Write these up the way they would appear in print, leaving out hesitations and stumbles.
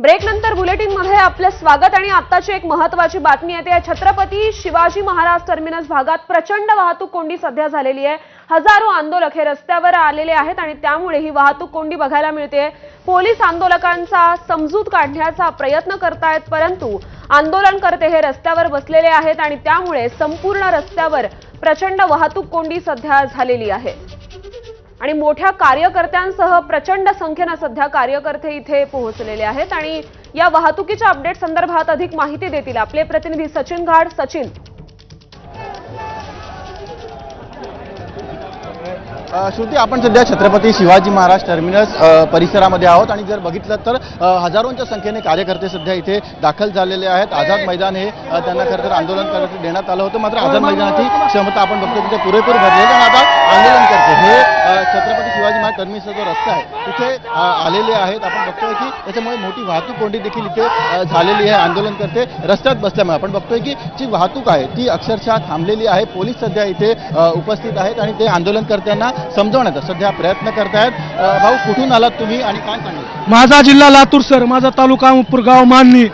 Break नंतर bulletin मध्ये आपले स्वागत आणि आत्ताची एक महत्त्वाची बातमी येते। छत्रपती शिवाजी महाराज टर्मिनस भागात प्रचंड वाहतूक कोंडी सध्या झालेली आहे। हजारो आंदोलक हे रस्त्यावर आलेले आहेत आणि त्यामुळे ही वाहतूक कोंडी बघायला मिळते। पोलीस आंदोलकांचा समजूत काढण्याचा प्रयत्न करतायत, परंतु आंदोलनकर्ते हे रस्त्यावर बसलेले आहेत आणि त्यामुळे संपूर्ण रस्त्यावर प्रचंड वाहतूक कोंडी सध्या झालेली आहे आणि मोठ्या कार्यकर्त्यांसह प्रचंड संख्येने सध्या कार्यकर्ते इथे पोहोचलेले आहेत आणि या वाहतुकीच्या अपडेट संदर्भात अधिक माहिती देतील आपले प्रतिनिधी सचिन घाड। सचिन, श्रुती, आपण सध्या छत्रपती शिवाजी महाराज टर्मिनस परिसरामध्ये आहोत आणि जर बघितलं तर हजारोंच्या संख्येने कार्यकर्ते सध्या इथे दाखल झालेले आहेत। आझाद मैदान हे त्यांना खरं तर आंदोलन करण्यासाठी देण्यात आलं होतं, मात्र आझाद मैदानाची क्षमता आपण बघतो तिथे पुरेपूर भरली आहे आणि आता आंदोलनकर्ते हे छत्रपती शिवाजी महाराज टर्मिनसचा जो रस्ता आहे तिथे आलेले आहेत। आपण बघतोय की त्याच्यामुळे मोठी वाहतूक कोंडी देखील इथे झालेली आहे। आंदोलनकर्ते रस्त्यात बसल्यामुळे आपण बघतोय की जी वाहतूक आहे ती अक्षरशः थांबलेली आहे। पोलीस सध्या इथे उपस्थित आहेत आणि ते आंदोलनकर्त्यांना समजवण्याचा सध्या प्रयत्न करतायत। भाऊ, कुठून आलात तुम्ही आणि काय सांगाल? माझा जिल्हा लातूर सर, माझा तालुका अहमदपूर गाव माननी।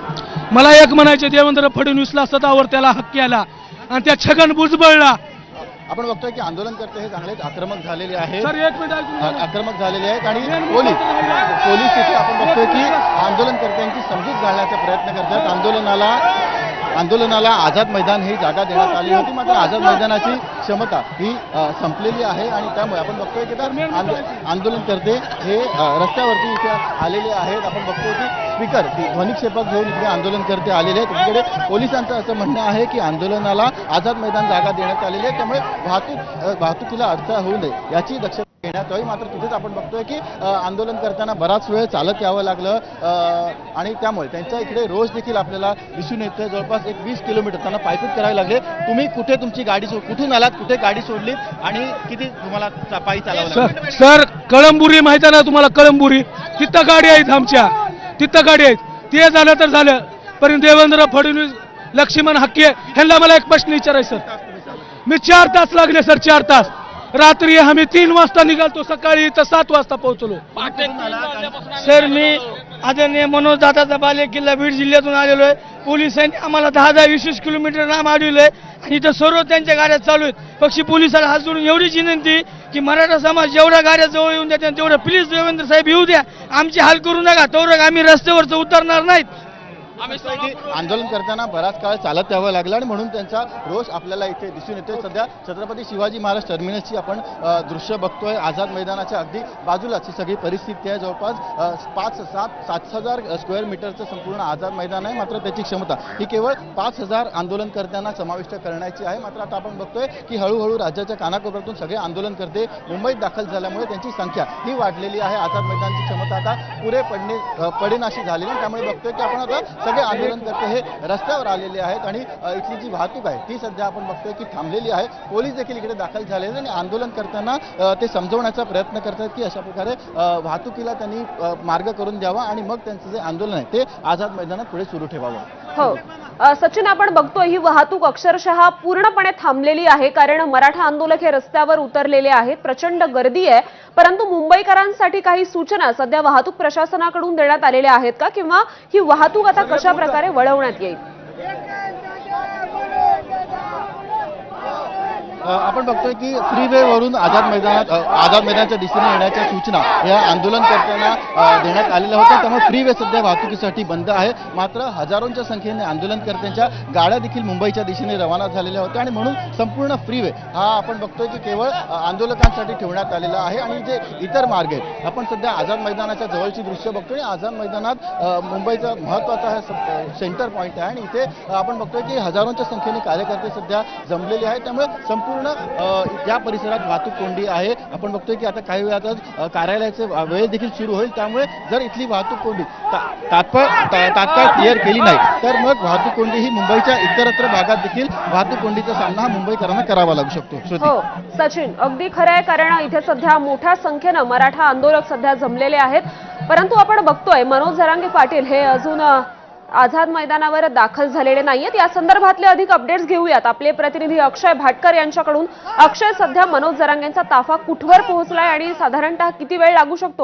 मला एक म्हणायचे, देवेंद्र फडणवीसला सदावर त्याला हक्की आला आणि त्या छगन भुजबळला। आपण बघतोय की आंदोलनकर्ते हे चांगलेच आक्रमक झालेले आहेत, सर एक मिनिट आक्रमक झालेले आहेत आणि पोलीस तिथे आपण बघतोय की आंदोलनकर्त्यांची समजूत घालण्याचा प्रयत्न करतात। आंदोलनाला आझाद मैदान ही जागा देण्यात आली होती, मात्र आझाद मैदानाची क्षमता ही संपलेली आहे आणि त्यामुळे आपण बघतोय की आंदोलनकर्ते हे रस्त्यावरती इथे आलेले आहेत। आपण बघतोय की स्पीकर ध्वनिक्षेपक घेऊन इथे आंदोलनकर्ते आलेले आहेत। तिकडे पोलिसांचं असं म्हणणं आहे की आंदोलनाला आझाद मैदान जागा देण्यात आलेली आहे, त्यामुळे वाहतुकीला अडथळा होऊ नये याची दक्षता घेण्यात यावी। मात्र तिथेच आपण बघतोय की आंदोलनकर्त्यांना बराच वेळ चालत यावं लागलं आणि त्यामुळे त्यांच्या इकडे रोज देखील आपल्याला दिसून येतं। जवळपास 20 किलोमीटर त्यांना पायपीट करावी लागले। तुम्ही कुठे तुमची गाडी कुठून आलात, कुठे गाडी सोडली आणि किती तुम्हाला पायी चालावं लागलं? सर, कळंबुरी माहिती आहे ना तुम्हाला? कळंबुरी तिथं गाडी आहेत, आमच्या तिथं गाडी आहेत। ते झालं तर झालं, पण देवेंद्र फडणवीस, लक्ष्मण हक्के ह्यांना मला एक प्रश्न विचारायचं सर। मी 4 तास लागले सर, 4 तास। रात्री आम्ही 3 वाजता निघालतो, सकाळी इथं 7 वाजता पोहोचलो। सर, मी आदरणीय मनोज दादाचा बाले किल्ला बीड जिल्ह्यातून आलेलो आहे। पोलिसांनी आम्हाला 10-20 किलोमीटर लांब अडवलंय आणि इथं सर्व त्यांच्या गाड्या चालू आहेत। पक्षी पोलिसाला हात जोडून एवढीच विनंती की मराठा समाज जेवढ्या गाड्या जवळ येऊन द्या तेवढं प्लीज देवेंद्र साहेब येऊ द्या, आमची हाल करू नका, तेवढं आम्ही रस्त्यावरच उतरणार नाहीत। आंदोलन करताना बराच काळ चालत यावं लागलं आणि म्हणून त्यांचा रोष आपल्याला इथे दिसून येतोय। सध्या छत्रपती शिवाजी महाराज टर्मिनसची आपण दृश्य बघतोय। आझाद मैदानाच्या अगदी बाजूलाच ही सगळी परिस्थिती आहे। जवळपास 5,000 स्क्वेअर मीटरचं संपूर्ण आझाद मैदान आहे, मात्र त्याची क्षमता ही केवळ 5,000 आंदोलनकर्त्यांना समाविष्ट करण्याची आहे। मात्र आता आपण बघतोय की हळूहळू राज्याच्या कानाकोपऱ्यातून सगळे आंदोलनकर्ते मुंबईत दाखल झाल्यामुळे त्यांची संख्या ही वाढलेली आहे। आझाद मैदानाची क्षमता आता पुरे पडेनाशी झालेली आहे, त्यामुळे बघतोय की आपण आता सगळे आंदोलनकर्ते हे रस्त्यावर आलेले आहेत आणि इथली जी वाहतूक आहे ती सध्या आपण बघतोय की थांबलेली आहे। पोलीस देखील इकडे दाखल झालेले आणि आंदोलनकर्त्यांना ते समजवण्याचा प्रयत्न करतात की अशा प्रकारे वाहतुकीला त्यांनी मार्ग करून द्यावा आणि मग त्यांचं जे आंदोलन आहे ते आझाद मैदानात पुढे सुरू ठेवावं। हो सचिन, आपण बघतोय ही वाहतूक अक्षरशः पूर्णपणे थांबलेली आहे, कारण मराठा आंदोलक हे रस्त्यावर उतरलेले आहेत। प्रचंड गर्दी आहे, परंतु मुंबईकरांसाठी काही सूचना सध्या वाहतूक प्रशासनाकडून देण्यात आलेल्या आहेत का, किंवा ही वाहतूक आता कशा प्रकारे वळवण्यात येईल? आपण बघतोय की फ्रीवे वरून आझाद मैदानाच्या दिशेने येण्याच्या सूचना या आंदोलनकर्त्यांना देण्यात आलेल्या होत्या, त्यामुळे फ्रीवे सध्या वाहतुकीसाठी बंद आहे। मात्र हजारोंच्या संख्येने आंदोलनकर्त्यांच्या गाड्या देखील मुंबईच्या दिशेने रवाना झालेल्या होत्या आणि म्हणून संपूर्ण फ्रीवे हा आपण बघतोय की केवळ आंदोलकांसाठी ठेवण्यात आलेला आहे आणि जे इतर मार्ग आहेत, आपण सध्या आझाद मैदानाच्या जवळची दृश्य बघतोय। आझाद मैदानात मुंबईचा महत्त्वाचा हा सेंटर पॉईंट आहे आणि इथे आपण बघतोय की हजारोंच्या संख्येने कार्यकर्ते सध्या जमलेले आहेत, त्यामुळे संपूर्ण या परिसरात वाहतूक कोंडी आहे। आपण बघतोय की आता काही वेळातच कार्यालयाचे वेळ देखील सुरू होईल, त्यामुळे जर इथली वाहतूक कोंडी तात्काळ क्लिअर केली नाही तर मग वाहतूक कोंडी ही मुंबईच्या इतरत्र भागात देखील वाहतूक कोंडीचा सामना हा मुंबईकरांना करावा लागू शकतो। हो सचिन, अगदी खरं आहे, कारण इथे सध्या मोठ्या संख्येनं मराठा आंदोलक सध्या जमलेले आहेत, परंतु आपण बघतोय मनोज जरांगे पाटील हे अजून आझाद मैदानावर दाखल झालेले नाहीयेत। या संदर्भातले अधिक अपडेट्स घेऊयात आपले प्रतिनिधी अक्षय भाटकर यांच्याकडून। अक्षय, सध्या मनोज जरांगेंचा ताफा कुठवर पोहोचलाय आणि साधारणतः किती वेळ लागू शकतो